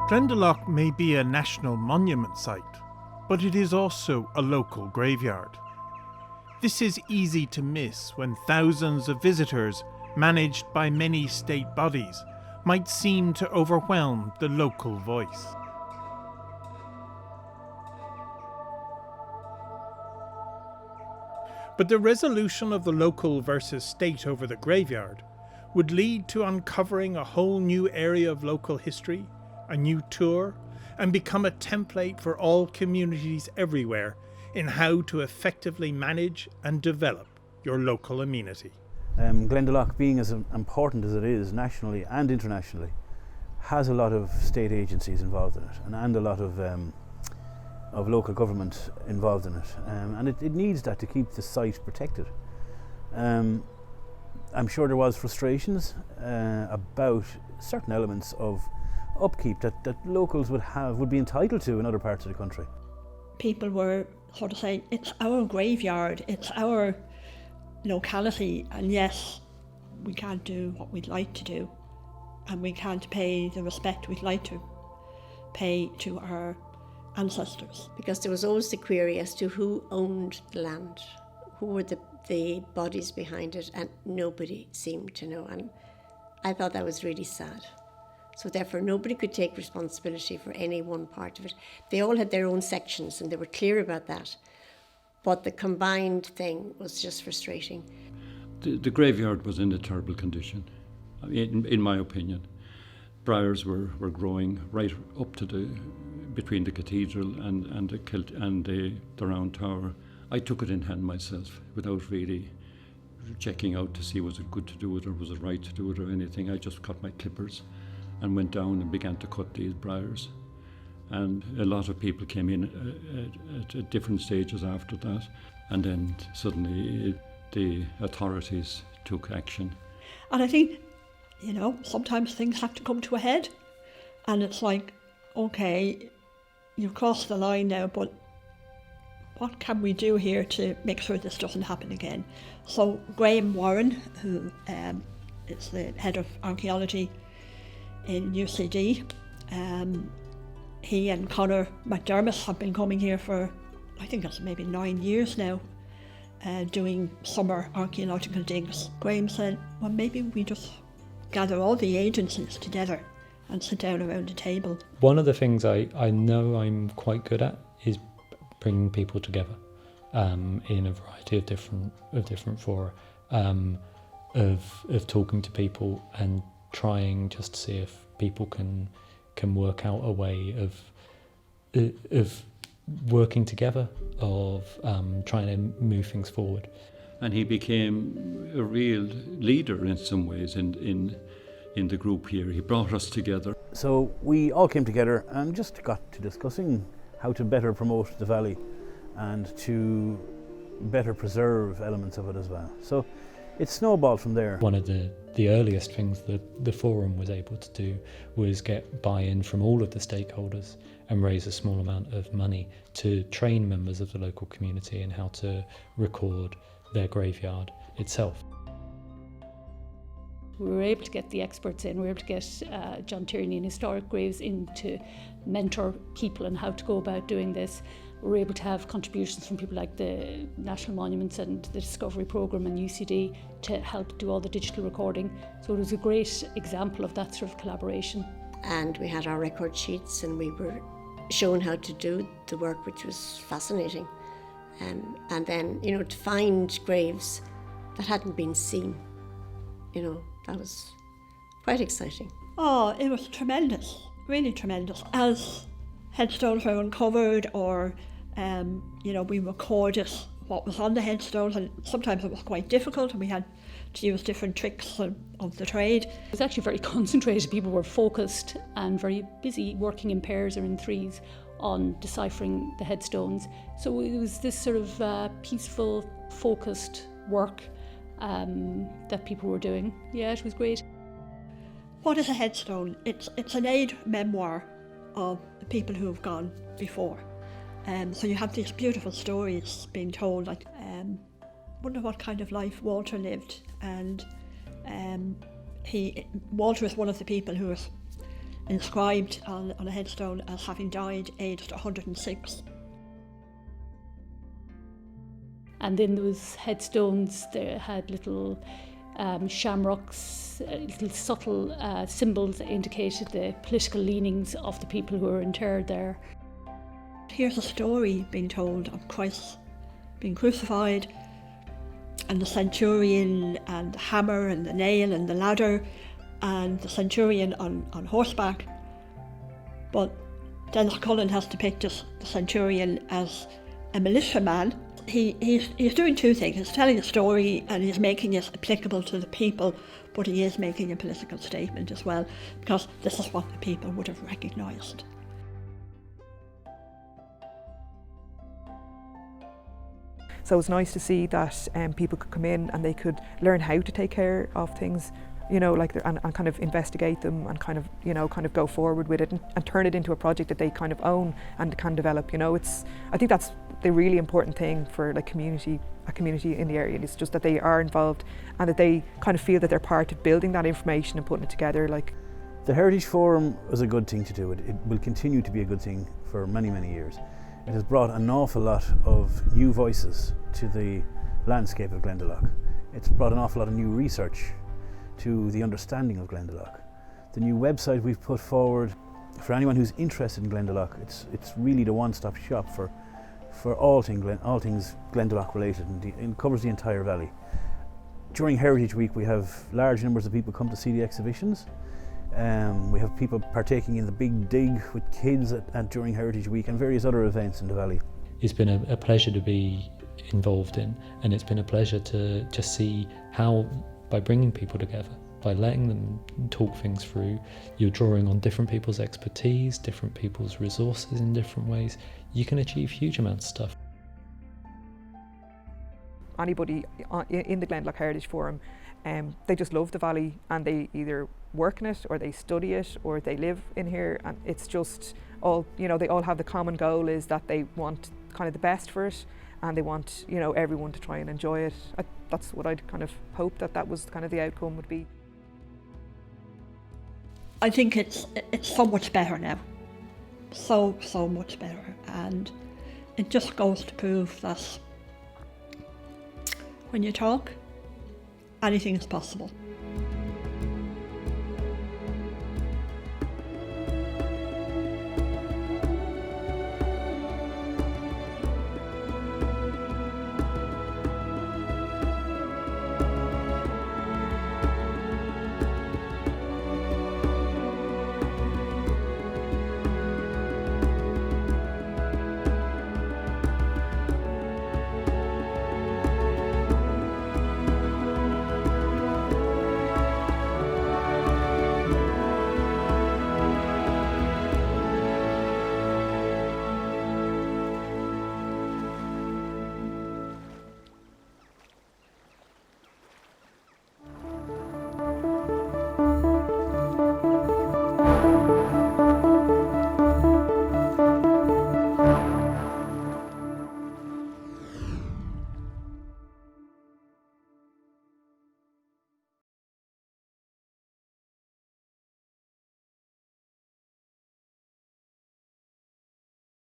Glendalough may be a national monument site, but it is also a local graveyard. This is easy to miss when thousands of visitors, managed by many state bodies, might seem to overwhelm the local voice. But the resolution of the local versus state over the graveyard would lead to uncovering a whole new area of local history, a new tour, and become a template for all communities everywhere in how to effectively manage and develop your local amenity. Glendalough, being as important as it is nationally and internationally, has a lot of state agencies involved in it and a lot of local government involved in it, and it needs that to keep the site protected. I'm sure there was frustrations about certain elements of upkeep that locals would be entitled to in other parts of the country. People were sort of saying, it's our graveyard, it's our locality, and yes, we can't do what we'd like to do, and we can't pay the respect we'd like to pay to our ancestors. Because there was always the query as to who owned the land, who were the bodies behind it, and nobody seemed to know, and I thought that was really sad. So therefore nobody could take responsibility for any one part of it. They all had their own sections and they were clear about that, but the combined thing was just frustrating. The graveyard was in a terrible condition, in my opinion. Briars were growing right up to between the cathedral and the round tower. I took it in hand myself without really checking out to see was it good to do it or was it right to do it or anything. I just cut my clippers and went down and began to cut these briars. And a lot of people came in at different stages after that. And then suddenly the authorities took action. And I think, sometimes things have to come to a head. And it's like, okay, you've crossed the line now, but what can we do here to make sure this doesn't happen again? So Graham Warren, who is the head of archaeology in UCD, he and Conor McDermott have been coming here for, I think it's maybe 9 years now, doing summer archaeological digs. Graham said, well, maybe we just gather all the agencies together and sit down around a table. One of the things I know I'm quite good at is bringing people together in a variety of different fora, of talking to people and trying just to see if people can work out a way of working together, of trying to move things forward. And he became a real leader in some ways in the group here. He brought us together. So we all came together and just got to discussing how to better promote the valley and to better preserve elements of it as well. So it snowballed from there. One of the earliest things that the forum was able to do was get buy-in from all of the stakeholders and raise a small amount of money to train members of the local community in how to record their graveyard itself. We were able to get the experts in, we were able to get John Tierney and Historic Graves in to mentor people on how to go about doing this. We were able to have contributions from people like the National Monuments and the Discovery Programme and UCD to help do all the digital recording. So it was a great example of that sort of collaboration. And we had our record sheets and we were shown how to do the work, which was fascinating. And then, to find graves that hadn't been seen, that was quite exciting. Oh, it was tremendous, really tremendous. As headstones were uncovered or, we recorded what was on the headstones, and sometimes it was quite difficult and we had to use different tricks of the trade. It was actually very concentrated. People were focused and very busy working in pairs or in threes on deciphering the headstones. So it was this sort of peaceful, focused work that people were doing. Yeah, it was great. What is a headstone? It's an aid memoir of the people who have gone before. So you have these beautiful stories being told, like wonder what kind of life Walter lived, and Walter is one of the people who was inscribed on a headstone as having died aged 106. And then there was headstones that had little shamrocks, little subtle symbols that indicated the political leanings of the people who were interred there. Here's a story being told of Christ being crucified, and the centurion and the hammer and the nail and the ladder, and the centurion on horseback. But Dennis Cullen has depicted the centurion as a militiaman. He's doing two things. He's telling a story and he's making it applicable to the people, but he is making a political statement as well, because this is what the people would have recognised. So it's nice to see that people could come in and they could learn how to take care of things, you know, like and kind of investigate them and kind of, you know, kind of go forward with it and turn it into a project that they kind of own and can develop. You know, I think that's the really important thing for like a community in the area. It's just that they are involved and that they kind of feel that they're part of building that information and putting it together. Like the Heritage Forum was a good thing to do. It will continue to be a good thing for many, many years. It has brought an awful lot of new voices to the landscape of Glendalough. It's brought an awful lot of new research to the understanding of Glendalough. The new website we've put forward, for anyone who's interested in Glendalough, it's really the one-stop shop for all things Glendalough related, and it covers the entire valley. During Heritage Week we have large numbers of people come to see the exhibitions. We have people partaking in the big dig with kids during Heritage Week and various other events in the valley. It's been a pleasure to be involved in, and it's been a pleasure to just see how, by bringing people together, by letting them talk things through, you're drawing on different people's expertise, different people's resources in different ways, you can achieve huge amounts of stuff. Anybody in the Glendalough Heritage Forum, they just love the valley and they either work in it or they study it or they live in here, and it's just all, you know, they all have the common goal is that they want kind of the best for it and they want, you know, everyone to try and enjoy it. That's what I'd kind of hope that was kind of the outcome would be. I think it's so much better now. So much better, and it just goes to prove that when you talk, anything is possible.